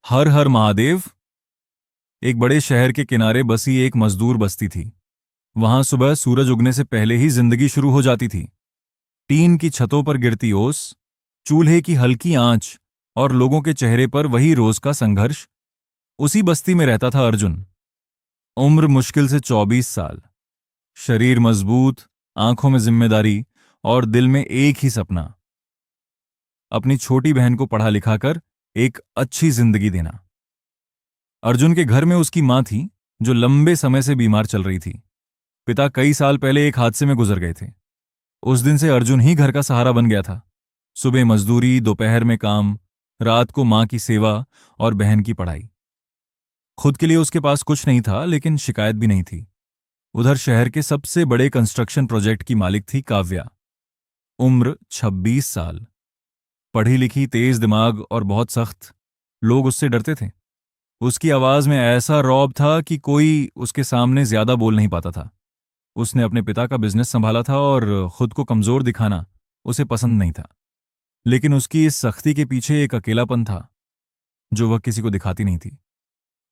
हर हर महादेव। एक बड़े शहर के किनारे बसी एक मजदूर बस्ती थी। वहां सुबह सूरज उगने से पहले ही जिंदगी शुरू हो जाती थी। टीन की छतों पर गिरती ओस, चूल्हे की हल्की आंच और लोगों के चेहरे पर वही रोज का संघर्ष। उसी बस्ती में रहता था अर्जुन। उम्र मुश्किल से 24 साल। शरीर मजबूत, आंखों में जिम्मेदारी और दिल में एक ही सपना, अपनी छोटी बहन को पढ़ा लिखाकर एक अच्छी जिंदगी देना। अर्जुन के घर में उसकी मां थी, जो लंबे समय से बीमार चल रही थी। पिता कई साल पहले एक हादसे में गुजर गए थे। उस दिन से अर्जुन ही घर का सहारा बन गया था। सुबह मजदूरी, दोपहर में काम, रात को मां की सेवा और बहन की पढ़ाई। खुद के लिए उसके पास कुछ नहीं था, लेकिन शिकायत भी नहीं थी। उधर शहर के सबसे बड़े कंस्ट्रक्शन प्रोजेक्ट की मालिक थी काव्या। उम्र 26 साल। पढ़ी लिखी, तेज दिमाग और बहुत सख्त। लोग उससे डरते थे। उसकी आवाज में ऐसा रौब था कि कोई उसके सामने ज्यादा बोल नहीं पाता था। उसने अपने पिता का बिजनेस संभाला था और खुद को कमजोर दिखाना उसे पसंद नहीं था। लेकिन उसकी इस सख्ती के पीछे एक अकेलापन था, जो वह किसी को दिखाती नहीं थी।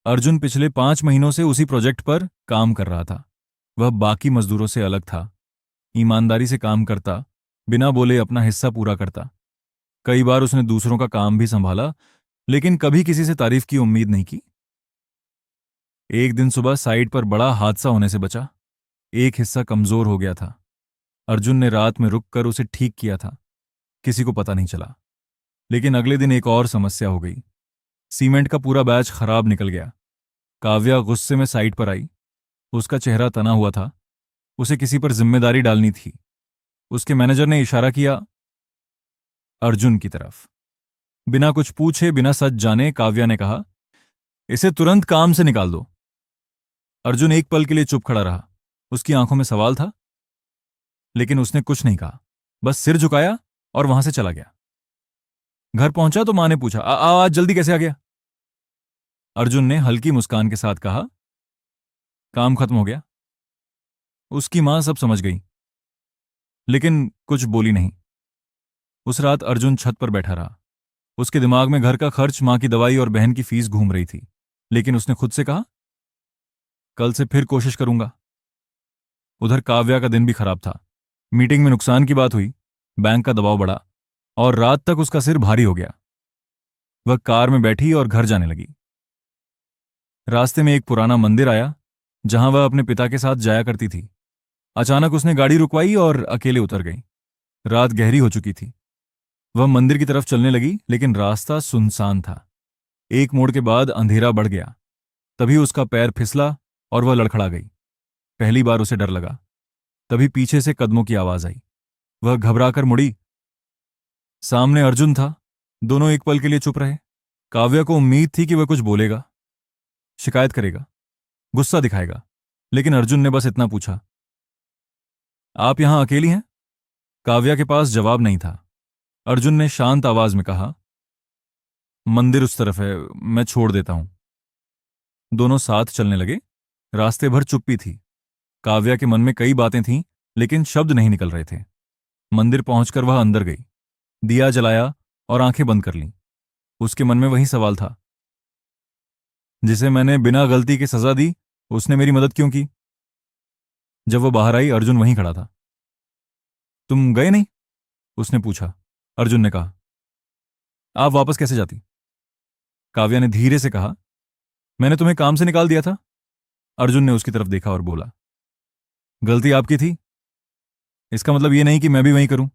अर्जुन पिछले 5 महीनों से उसी प्रोजेक्ट पर काम कर रहा था। वह बाकी मजदूरों से अलग था। ईमानदारी से काम करता, बिना बोले अपना हिस्सा पूरा करता। कई बार उसने दूसरों का काम भी संभाला, लेकिन कभी किसी से तारीफ की उम्मीद नहीं की। एक दिन सुबह साइट पर बड़ा हादसा होने से बचा। एक हिस्सा कमजोर हो गया था। अर्जुन ने रात में रुककर उसे ठीक किया था। किसी को पता नहीं चला। लेकिन अगले दिन एक और समस्या हो गई। सीमेंट का पूरा बैच खराब निकल गया। काव्या गुस्से में साइट पर आई। उसका चेहरा तना हुआ था। उसे किसी पर जिम्मेदारी डालनी थी। उसके मैनेजर ने इशारा किया अर्जुन की तरफ। बिना कुछ पूछे, बिना सच जाने काव्या ने कहा, इसे तुरंत काम से निकाल दो। अर्जुन एक पल के लिए चुप खड़ा रहा। उसकी आंखों में सवाल था, लेकिन उसने कुछ नहीं कहा। बस सिर झुकाया और वहां से चला गया। घर पहुंचा तो मां ने पूछा, आज जल्दी कैसे आ गया?" अर्जुन ने हल्की मुस्कान के साथ कहा, काम खत्म हो गया। उसकी मां सब समझ गई, लेकिन कुछ बोली नहीं। उस रात अर्जुन छत पर बैठा रहा। उसके दिमाग में घर का खर्च, मां की दवाई और बहन की फीस घूम रही थी। लेकिन उसने खुद से कहा, कल से फिर कोशिश करूंगा। उधर काव्या का दिन भी खराब था। मीटिंग में नुकसान की बात हुई, बैंक का दबाव बढ़ा और रात तक उसका सिर भारी हो गया। वह कार में बैठी और घर जाने लगी। रास्ते में एक पुराना मंदिर आया, जहां वह अपने पिता के साथ जाया करती थी। अचानक उसने गाड़ी रुकवाई और अकेले उतर गई। रात गहरी हो चुकी थी। वह मंदिर की तरफ चलने लगी, लेकिन रास्ता सुनसान था। एक मोड़ के बाद अंधेरा बढ़ गया। तभी उसका पैर फिसला और वह लड़खड़ा गई। पहली बार उसे डर लगा। तभी पीछे से कदमों की आवाज आई। वह घबराकर मुड़ी। सामने अर्जुन था। दोनों एक पल के लिए चुप रहे। काव्या को उम्मीद थी कि वह कुछ बोलेगा, शिकायत करेगा, गुस्सा दिखाएगा। लेकिन अर्जुन ने बस इतना पूछा, आप यहां अकेली हैं? काव्या के पास जवाब नहीं था। अर्जुन ने शांत आवाज में कहा, मंदिर उस तरफ है, मैं छोड़ देता हूं। दोनों साथ चलने लगे। रास्ते भर चुप्पी थी। काव्या के मन में कई बातें थीं, लेकिन शब्द नहीं निकल रहे थे। मंदिर पहुंचकर वह अंदर गई, दिया जलाया और आंखें बंद कर लीं। उसके मन में वही सवाल था, जिसे मैंने बिना गलती के सजा दी, उसने मेरी मदद क्यों की? जब वह बाहर आई, अर्जुन वहीं खड़ा था। तुम गए नहीं? उसने पूछा। अर्जुन ने कहा, आप वापस कैसे जाती? काव्या ने धीरे से कहा, मैंने तुम्हें काम से निकाल दिया था। अर्जुन ने उसकी तरफ देखा और बोला, गलती आपकी थी, इसका मतलब यह नहीं कि मैं भी वहीं करूं।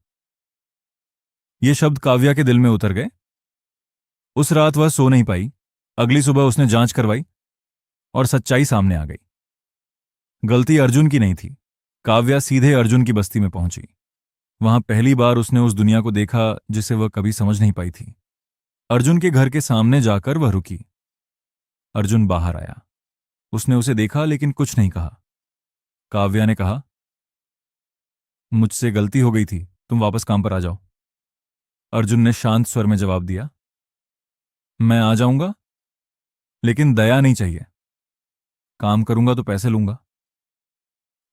ये शब्द काव्या के दिल में उतर गए। उस रात वह सो नहीं पाई। अगली सुबह उसने जांच करवाई और सच्चाई सामने आ गई। गलती अर्जुन की नहीं थी। काव्या सीधे अर्जुन की बस्ती में पहुंची। वहां पहली बार उसने उस दुनिया को देखा जिसे वह कभी समझ नहीं पाई थी। अर्जुन के घर के सामने जाकर वह रुकी। अर्जुन बाहर आया। उसने उसे देखा, लेकिन कुछ नहीं कहा। काव्या ने कहा, मुझसे गलती हो गई थी, तुम वापस काम पर आ जाओ। अर्जुन ने शांत स्वर में जवाब दिया, मैं आ जाऊंगा, लेकिन दया नहीं चाहिए। काम करूंगा तो पैसे लूंगा।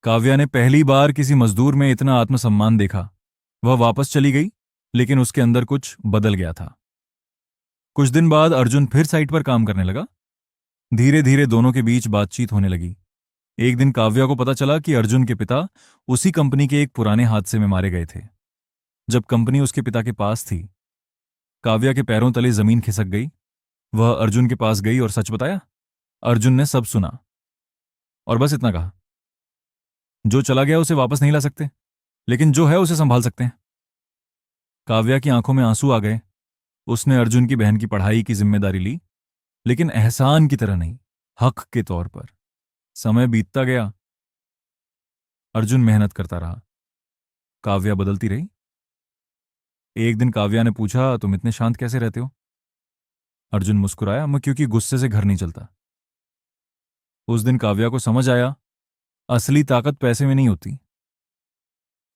काव्या ने पहली बार किसी मजदूर में इतना आत्मसम्मान देखा। वह वापस चली गई, लेकिन उसके अंदर कुछ बदल गया था। कुछ दिन बाद अर्जुन फिर साइट पर काम करने लगा। धीरे धीरे दोनों के बीच बातचीत होने लगी। एक दिन काव्या को पता चला कि अर्जुन के पिता उसी कंपनी के एक पुराने हादसे में मारे गए थे। जब कंपनी उसके पिता के पास थी, काव्या के पैरों तले जमीन खिसक गई। वह अर्जुन के पास गई और सच बताया। अर्जुन ने सब सुना और बस इतना कहा, जो चला गया उसे वापस नहीं ला सकते, लेकिन जो है उसे संभाल सकते हैं। काव्या की आंखों में आंसू आ गए। उसने अर्जुन की बहन की पढ़ाई की जिम्मेदारी ली, लेकिन एहसान की तरह नहीं, हक के तौर पर। समय बीतता गया। अर्जुन मेहनत करता रहा। काव्या बदलती रही। एक दिन काव्या ने पूछा, तुम इतने शांत कैसे रहते हो? अर्जुन मुस्कुराया, मैं क्योंकि गुस्से से घर नहीं चलता। उस दिन काव्या को समझ आया, असली ताकत पैसे में नहीं होती।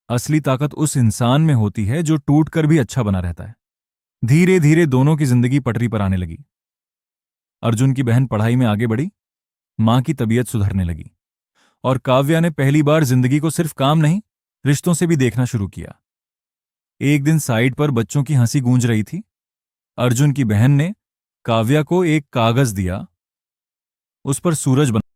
असली ताकत उस इंसान में होती है जो टूट कर भी अच्छा बना रहता है। धीरे धीरे दोनों की जिंदगी पटरी पर आने लगी। अर्जुन की बहन पढ़ाई में आगे बढ़ी, मां की तबीयत सुधरने लगी, और काव्या ने पहली बार जिंदगी को सिर्फ काम नहीं, रिश्तों से भी देखना शुरू किया। एक दिन साइड पर बच्चों की हंसी गूंज रही थी। अर्जुन की बहन ने काव्या को एक कागज दिया। उस पर सूरज बना